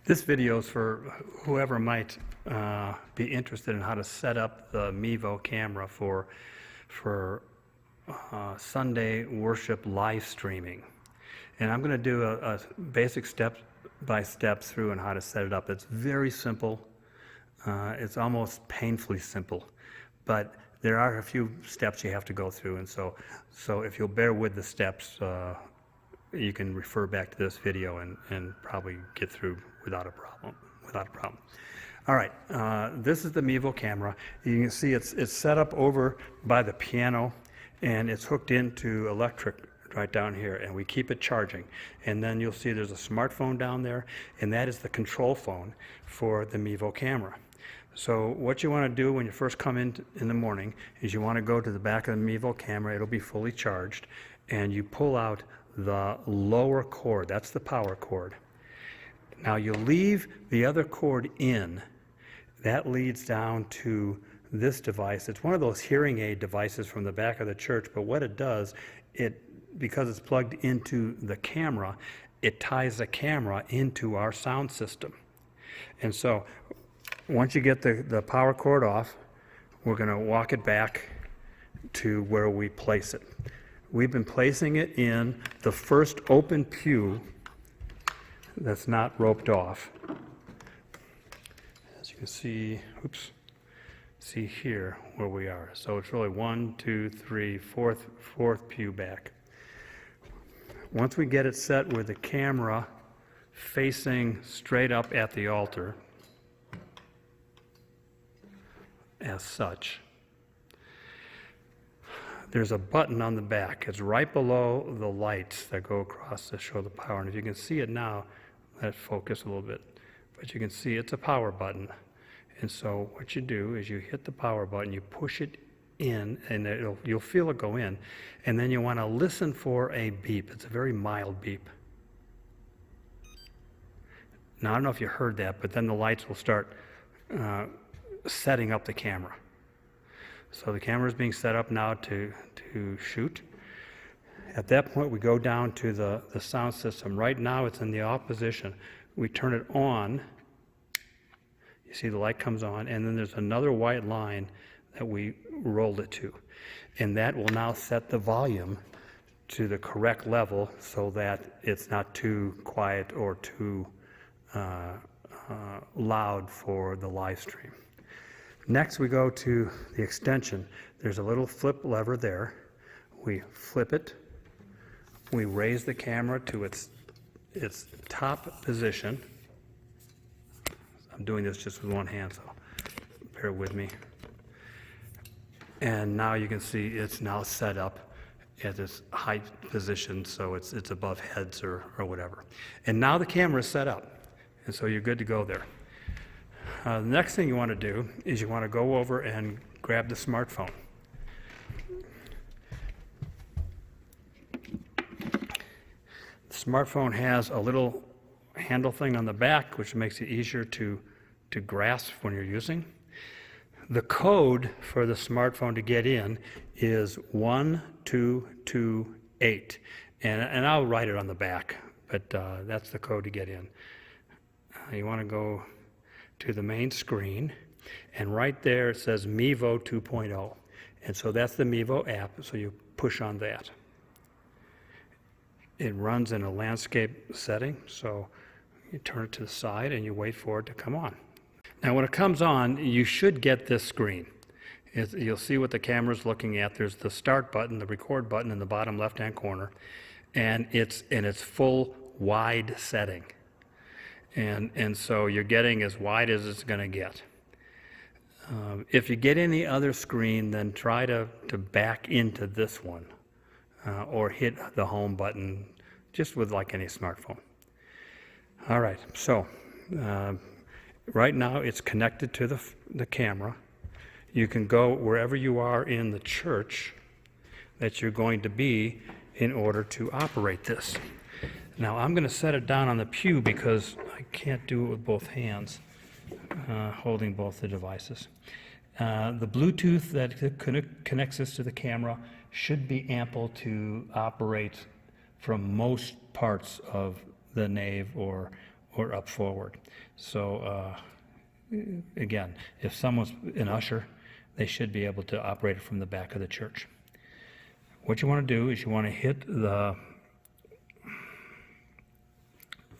This video is for whoever might be interested in how to set up the MEVO camera for Sunday worship live streaming. And I'm going to do a basic step-by-step through on how to set it up. It's very simple. It's almost painfully simple. But there are a few steps you have to go through. And so if you'll bear with the steps, you can refer back to this video and probably get through without a problem. All right, this is the MEVO camera. You can see it's set up over by the piano, and it's hooked into electric right down here, and we keep it charging. And then you'll see there's a smartphone down there, and that is the control phone for the MEVO camera. So what you want to do when you first come in the morning is you want to go to the back of the MEVO camera. It'll be fully charged, and you pull out the lower cord. That's the power cord. Now you leave the other cord in. That leads down to this device. It's one of those hearing aid devices from the back of the church, but what it does, because it's plugged into the camera, it ties the camera into our sound system. And so once you get the power cord off, we're going to walk it back to where we place it. We've been placing it in the first open pew that's not roped off. As you can see, see here where we are. So it's really 1, 2, 3, fourth pew back. Once we get it set with the camera facing straight up at the altar, as such, there's a button on the back. It's right below the lights that go across to show the power. And if you can see it now, let it focus a little bit. But you can see it's a power button. And so what you do is you hit the power button, you push it in, and you'll feel it go in. And then you want to listen for a beep. It's a very mild beep. Now, I don't know if you heard that, but then the lights will start setting up the camera. So the camera is being set up now to shoot. At that point, we go down to the sound system. Right now, it's in the off position. We turn it on. You see the light comes on, and then there's another white line that we rolled it to. And that will now set the volume to the correct level so that it's not too quiet or too loud for the live stream. Next, we go to the extension. There's a little flip lever there. We flip it. We raise the camera to its top position. I'm doing this just with one hand, so bear with me. And now you can see it's now set up at this high position, so it's above heads or whatever. And now the camera is set up, and so you're good to go there. The next thing you want to do is you want to go over and grab the smartphone. The smartphone has a little handle thing on the back, which makes it easier to grasp when you're using. The code for the smartphone to get in is 1228, and I'll write it on the back, but that's the code to get in. You want to go to the main screen, and right there it says MEVO 2.0, and so that's the MEVO app, so you push on that. It runs in a landscape setting, so you turn it to the side and you wait for it to come on. Now when it comes on, you should get this screen. You'll see what the camera's looking at. There's the start button, the record button in the bottom left-hand corner, and it's in its full wide setting. And so you're getting as wide as it's going to get. If you get any other screen, then try to back into this one or hit the home button, just with like any smartphone. All right, so right now it's connected to the camera. You can go wherever you are in the church that you're going to be in order to operate this. Now I'm going to set it down on the pew because I can't do it with both hands, holding both the devices. The Bluetooth that connects this to the camera should be ample to operate from most parts of the nave or or up forward. So again, if someone's an usher, they should be able to operate it from the back of the church. What you want to do is you want to hit the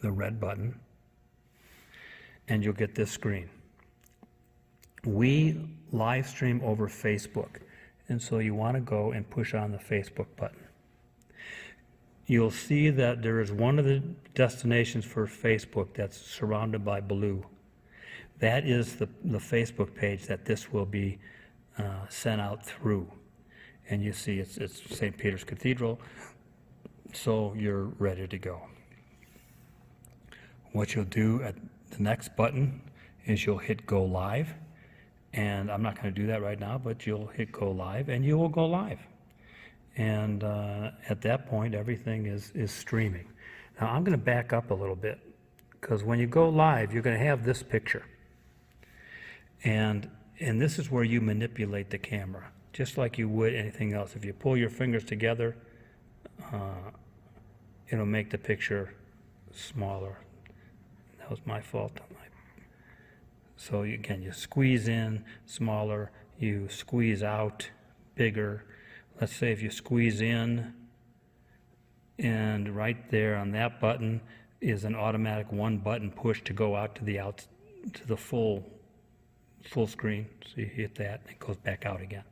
red button, and you'll get this screen. We live stream over Facebook, and so you want to go and push on the Facebook button. You'll see that there is one of the destinations for Facebook that's surrounded by blue. That is the Facebook page that this will be sent out through. And you see it's St. Peter's Cathedral, so you're ready to go. What you'll do at the next button is you'll hit Go Live, and I'm not going to do that right now, but you'll hit Go Live, and you will go live. And at that point, everything is streaming. Now, I'm going to back up a little bit, because when you go live, you're going to have this picture. And this is where you manipulate the camera, just like you would anything else. If you pull your fingers together, it'll make the picture smaller. That was my fault. So again, you squeeze in, smaller, you squeeze out, bigger. Let's say if you squeeze in, and right there on that button is an automatic one button push to go out to the full screen. So you hit that, and it goes back out again.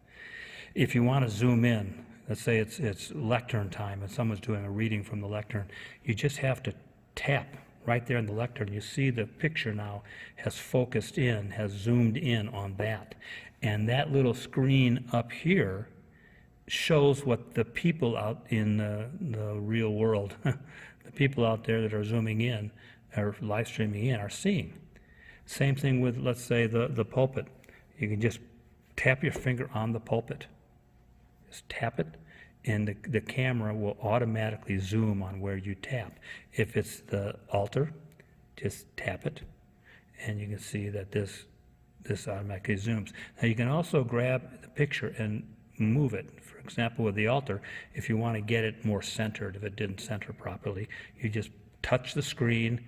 If you want to zoom in, let's say it's lectern time and someone's doing a reading from the lectern, you just have to tap right there in the lectern. You see the picture now has focused in, has zoomed in on that. And that little screen up here shows what the people out in the real world, the people out there that are zooming in or live streaming in are seeing. Same thing with, let's say, the pulpit. You can just tap your finger on the pulpit. Just tap it, and the camera will automatically zoom on where you tap. If it's the altar, just tap it, and you can see that this automatically zooms. Now you can also grab the picture and move it. For example, with the altar, if you want to get it more centered, if it didn't center properly, you just touch the screen,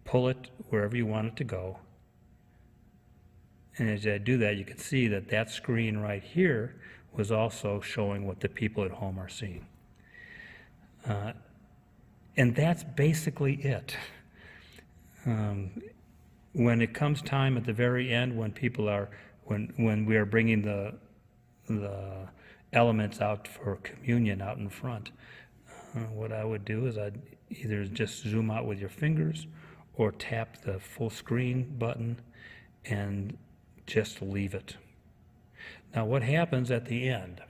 pull it wherever you want it to go. And as I do that, you can see that that screen right here was also showing what the people at home are seeing. And that's basically it. When it comes time at the very end, when we are bringing the elements out for communion out in front, what I would do is I'd either just zoom out with your fingers or tap the full screen button and just leave it. Now what happens at the end,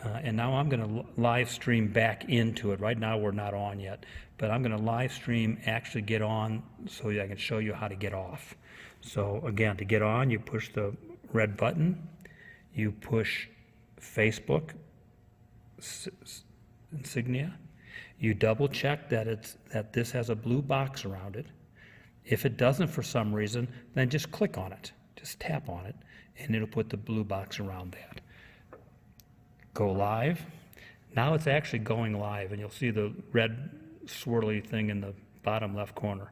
and now I'm going to live stream back into it. Right now we're not on yet, but I'm going to live stream actually get on so I can show you how to get off. So again, to get on, you push the red button, you push Facebook insignia, you double check that this has a blue box around it. If it doesn't for some reason, then just click on it. Just tap on it, and it'll put the blue box around that. Go live. Now it's actually going live, and you'll see the red swirly thing in the bottom left corner.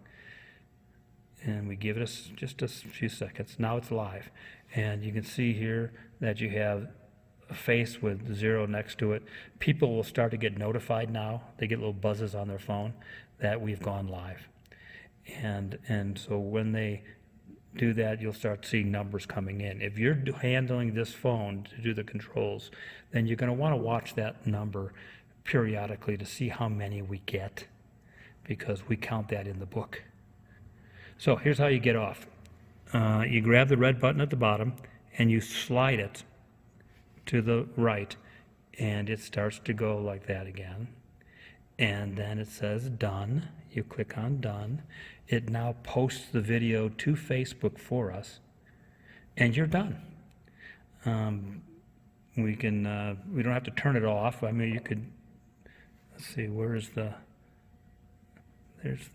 And we give it just a few seconds. Now it's live. And you can see here that you have a face with 0 next to it. People will start to get notified now. They get little buzzes on their phone that we've gone live. And so when they do that, you'll start seeing numbers coming in. If you're handling this phone to do the controls, then you're going to want to watch that number periodically to see how many we get, because we count that in the book. So here's how you get off. You grab the red button at the bottom and you slide it to the right, and it starts to go like that again. And then it says done. You click on done. It now posts the video to Facebook for us, and you're done. We don't have to turn it off. I mean, you could, let's see, there's the, if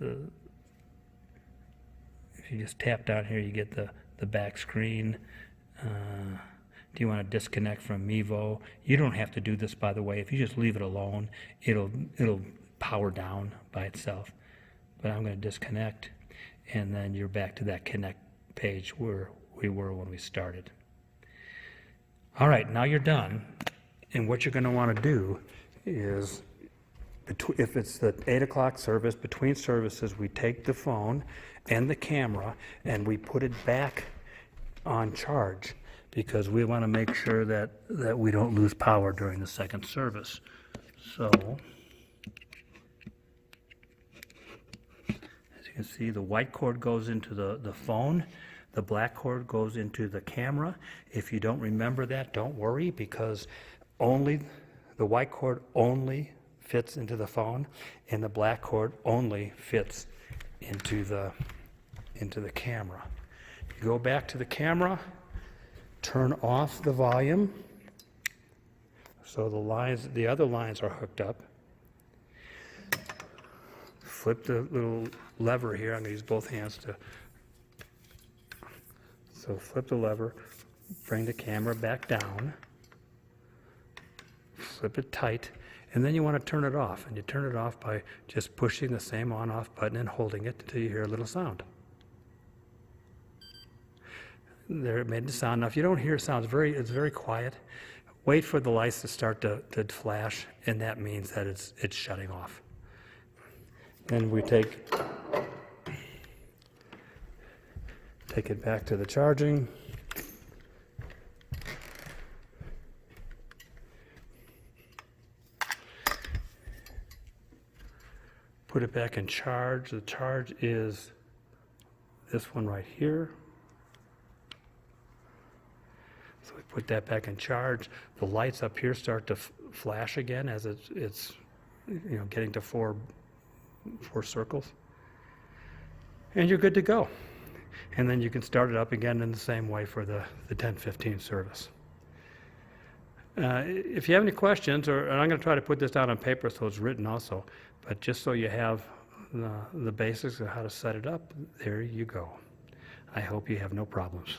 you just tap down here, you get the back screen. Do you want to disconnect from MEVO? You don't have to do this, by the way. If you just leave it alone, it'll power down by itself. But I'm going to disconnect. and then you're back to that connect page where we were when we started. All right, now you're done, and what you're going to want to do is, if it's the 8 o'clock service, between services, we take the phone and the camera and we put it back on charge, because we want to make sure that we don't lose power during the second service. So, as you can see, the white cord goes into the phone, the black cord goes into the camera. If you don't remember that, don't worry, because the white cord only fits into the phone, and the black cord only fits into the camera. You go back to the camera, turn off the volume so the other lines are hooked up. Flip the little lever here. I'm going to use both hands so flip the lever, bring the camera back down, flip it tight, and then you want to turn it off. And you turn it off by just pushing the same on-off button and holding it until you hear a little sound. There, it made the sound. Now, if you don't hear sound, it's very quiet. Wait for the lights to start to flash, and that means that it's shutting off. Then we take it back to the charging. Put it back in charge. The charge is this one right here. So we put that back in charge. The lights up here start to flash again as it's getting to four circles. And you're good to go. And then you can start it up again in the same way for the 10:15 service. If you have any questions, and I'm going to try to put this down on paper so it's written also, but just so you have the basics of how to set it up, there you go. I hope you have no problems.